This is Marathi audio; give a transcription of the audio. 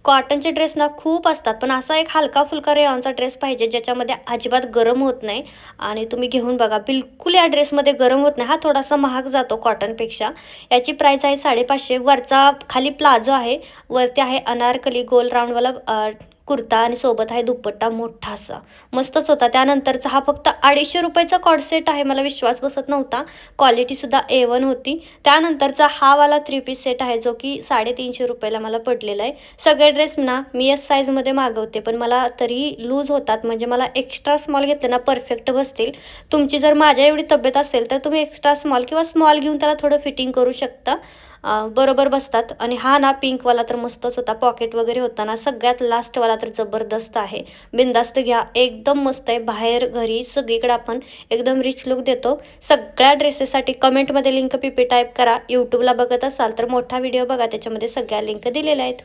कॉटनचे ड्रेस ना खूप असतात, पण असा एक हलका-फुलका रेयॉनचा ड्रेस पाहिजे ज्याच्यामध्ये अजिबात गरम होत नाही आणि तुम्ही घेऊन बघा. बिलकुल या ड्रेसमध्ये गरम होत नाही. हा थोडासा महाग जातो कॉटनपेक्षा. याची प्राईस आहे 550. वरचा खाली प्लाझो आहे, वरती आहे अनारकली गोल राउंडवाला कुर्ता आणि सोबत आहे दुपट्टा मोठा असा. मस्तच होता. त्यानंतरचा हा फक्त ₹250चा कॉर्ड सेट आहे. मला विश्वास बसत नव्हता. क्वालिटीसुद्धा A1 होती. त्यानंतरचा हा वाला 3 पीस सेट आहे, जो की ₹350 ला मला पडलेला आहे. सगळे ड्रेस ना मी एस साईजमध्ये मागवते, पण मला तरीही लूज होतात. म्हणजे मला एक्स्ट्रा स्मॉल घेतले ना परफेक्ट बसतील. तुमची जर माझ्या एवढी तब्येत असेल, तर तुम्ही एक्स्ट्रा स्मॉल किंवा स्मॉल घेऊन त्याला थोडं फिटिंग करू शकता. बरोबर बसतात. आणि हा ना पिंकवाला तर मस्तच होता. पॉकेट वगैरे होता ना. सगळ्यात लास्टवाला तर जबरदस्त आहे. बिनधास्त घ्या. एकदम मस्त आहे. बाहेर, घरी सगळीकडे आपण एकदम रिच लूक देतो. सगळ्या ड्रेसेससाठी कमेंटमध्ये लिंक पीपी टाईप करा. यूट्यूबला बघत असाल तर मोठा व्हिडिओ बघा, त्याच्यामध्ये सगळ्या लिंक दिलेल्या आहेत.